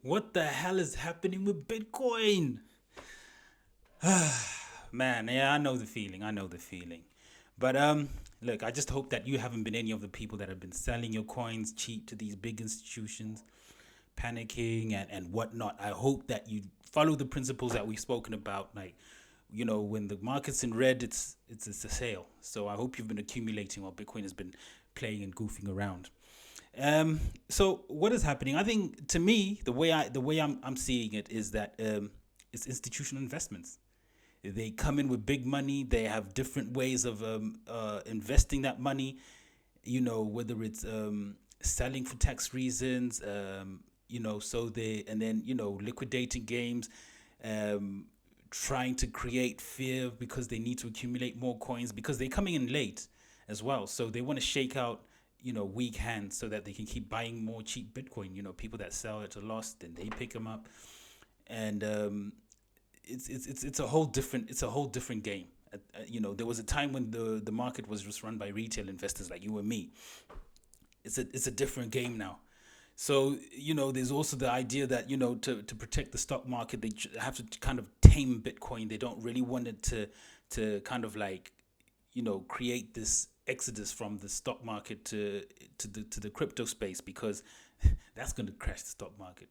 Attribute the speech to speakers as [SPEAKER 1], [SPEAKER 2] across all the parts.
[SPEAKER 1] What the hell is happening with Bitcoin? Man, yeah, I know the feeling. I know the feeling. But look, I just hope that you haven't been any of the people that have been selling your coins cheap to these big institutions, panicking and whatnot. I hope that you follow the principles that we've spoken about. Like, when the market's in red, it's a sale. So I hope you've been accumulating while Bitcoin has been playing and goofing around. Um, so what is happening? I think to me, the way I'm seeing it is that it's institutional investments. They come in with big money. They have different ways of investing that money. Whether it's selling for tax reasons. So they and then liquidating games, um, trying to create fear because they need to accumulate more coins because they're coming in late as well. So they want to shake out weak hands so that they can keep buying more cheap Bitcoin. People that sell at a loss, then they pick them up, and it's a whole different game. There was a time when the market was just run by retail investors like you and me. It's a different game now. So there's also the idea that to protect the stock market, they have to kind of tame Bitcoin. They don't really want it to kind of like create this exodus from the stock market to the crypto space because that's going to crash the stock market.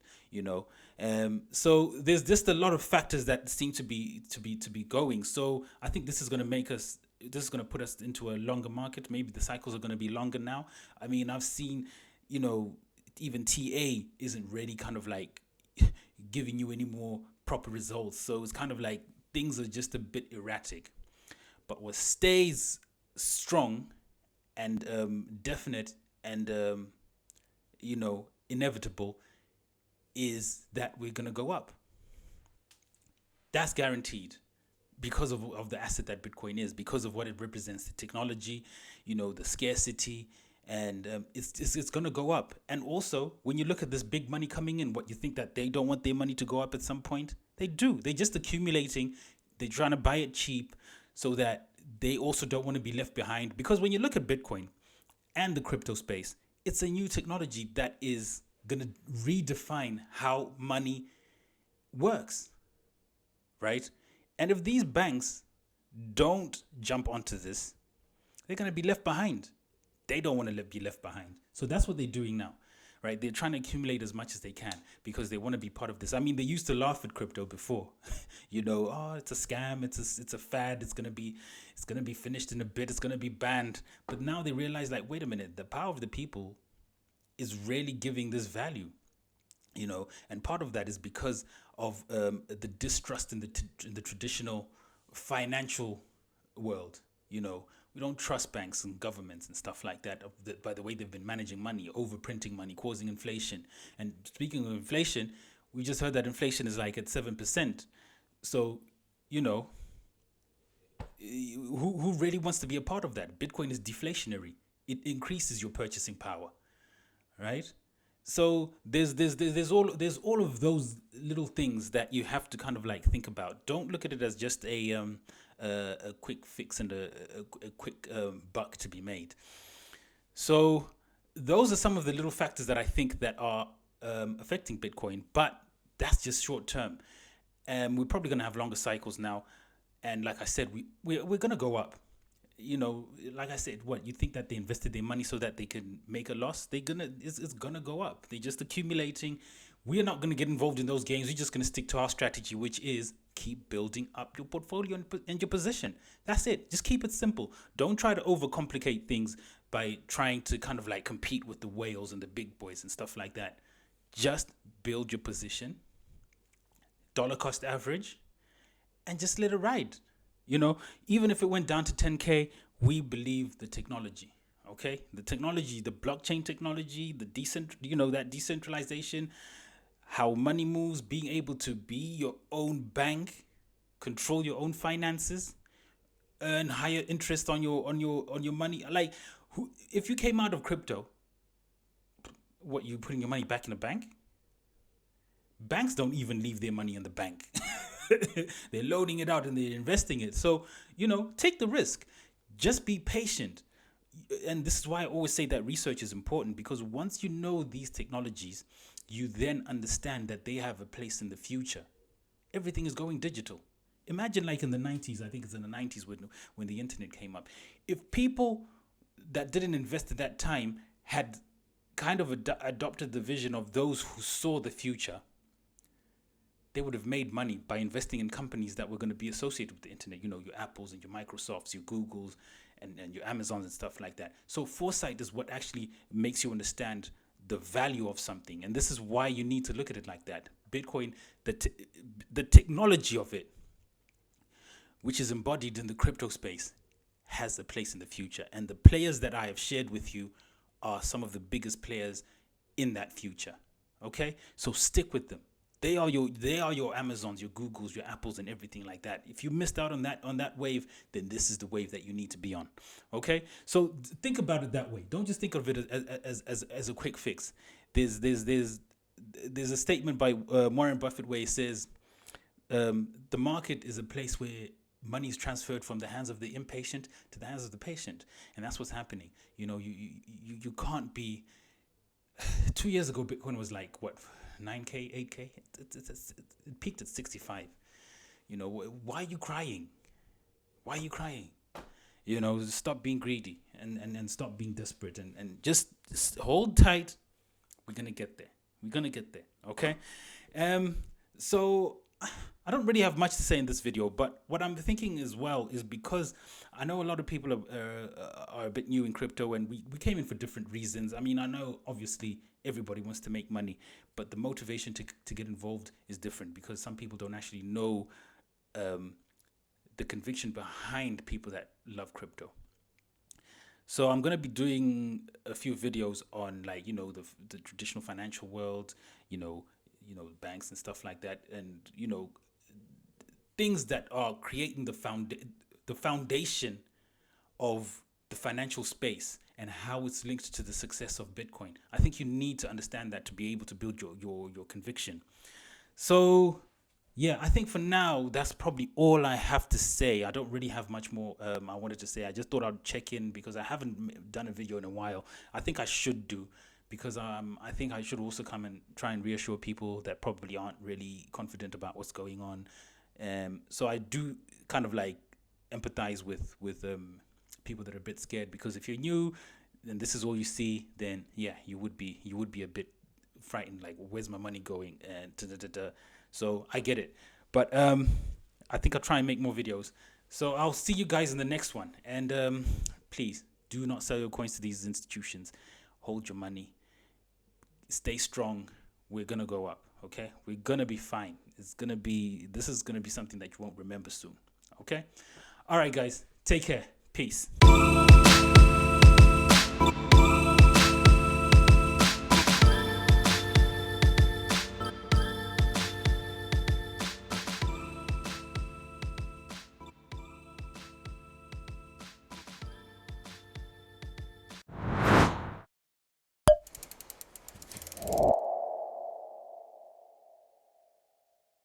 [SPEAKER 1] So there's just a lot of factors that seem to be going. So I think this is going to put us into a longer market. Maybe the cycles are going to be longer now. I mean, I've seen you know even TA isn't really kind of like giving you any more proper results. So it's kind of like things are just a bit erratic. But what stays strong and definite and inevitable is that we're gonna go up. That's guaranteed because of the asset that Bitcoin is, because of what it represents, the technology, the scarcity, and it's going to go up. And also, when you look at this big money coming in, what you think that they don't want their money to go up at some point? They do. They're just accumulating. They're trying to buy it cheap so that they also don't want to be left behind. Because when you look at Bitcoin and the crypto space, it's a new technology that is going to redefine how money works, right? And if these banks don't jump onto this, they're going to be left behind. They don't want to be left behind. So that's what they're doing now, right? They're trying to accumulate as much as they can because they want to be part of this. I mean, they used to laugh at crypto before, oh, it's a scam, it's a fad, it's gonna be finished in a bit, it's gonna be banned. But now they realize, like, wait a minute, the power of the people is really giving this value, and part of that is because of the distrust in the traditional financial world. We don't trust banks and governments and stuff like that by the way they've been managing money, overprinting money, causing inflation. And speaking of inflation, we just heard that inflation is like at 7%. So, you know, who really wants to be a part of that? Bitcoin is deflationary. It increases your purchasing power, right? So there's all of those little things that you have to kind of like think about. Don't look at it as just a quick fix and a quick buck to be made. So those are some of the little factors that I think that are affecting Bitcoin, but that's just short term. We're probably going to have longer cycles now, and like I said, we're going to go up. Like I said, what you think that they invested their money so that they can make a loss? It's gonna go up. They're just accumulating. We're not gonna get involved in those games. We're just gonna stick to our strategy, which is keep building up your portfolio and your position. That's it. Just keep it simple. Don't try to overcomplicate things by trying to kind of like compete with the whales and the big boys and stuff like that. Just build your position, dollar cost average, and just let it ride. Even if it went down to 10K, we believe the technology. Okay, the technology, the blockchain technology, that decentralization, how money moves, being able to be your own bank, control your own finances, earn higher interest on your money. Like, if you came out of crypto, what, you putting your money back in a bank? Banks don't even leave their money in the bank. They're loading it out and they're investing it. So, take the risk. Just be patient. And this is why I always say that research is important, because once you know these technologies, you then understand that they have a place in the future. Everything is going digital. Imagine like in the 90s, I think it's in the 90s when the internet came up. If people that didn't invest at that time had kind of adopted the vision of those who saw the future, they would have made money by investing in companies that were going to be associated with the internet. You know, your Apples and your Microsofts, your Googles, and your Amazons and stuff like that. So foresight is what actually makes you understand the value of something. And this is why you need to look at it like that. Bitcoin, the technology of it, which is embodied in the crypto space, has a place in the future. And the players that I have shared with you are some of the biggest players in that future. Okay? So stick with them. They are your Amazons, your Googles, your Apples, and everything like that. If you missed out on that wave, then this is the wave that you need to be on. Okay? So think about it that way. Don't just think of it as a quick fix. There's a statement by Warren Buffett where he says, the market is a place where money is transferred from the hands of the impatient to the hands of the patient, and that's what's happening. You know, you can't be. 2 years ago, Bitcoin was like what, 9K, 8K. It peaked at 65. You know, why are you crying? Why are you crying? You know, stop being greedy and stop being desperate and just hold tight. We're gonna get there. Okay. So I don't really have much to say in this video, but what I'm thinking as well is, because I know a lot of people are a bit new in crypto, and we came in for different reasons. I mean, I know obviously everybody wants to make money, but the motivation to get involved is different, because some people don't actually know the conviction behind people that love crypto. So I'm going to be doing a few videos on, like, you know, the traditional financial world, you know, banks and stuff like that, and, you know, things that are creating the foundation of the financial space and how it's linked to the success of Bitcoin. I think you need to understand that to be able to build your conviction. So yeah, I think for now, that's probably all I have to say. I don't really have much more I wanted to say. I just thought I'd check in because I haven't done a video in a while. I think I should do, because I think I should also come and try and reassure people that probably aren't really confident about what's going on. So I do kind of like empathize with people that are a bit scared, because if you're new and this is all you see, then yeah, you would be a bit frightened, like, where's my money going, and so I get it. But I think I'll try and make more videos. So I'll see you guys in the next one, and please do not sell your coins to these institutions. Hold your money, stay strong. We're gonna go up. Okay, we're gonna be fine. This is gonna be something that you won't remember soon. Okay, all right guys, take care. Peace.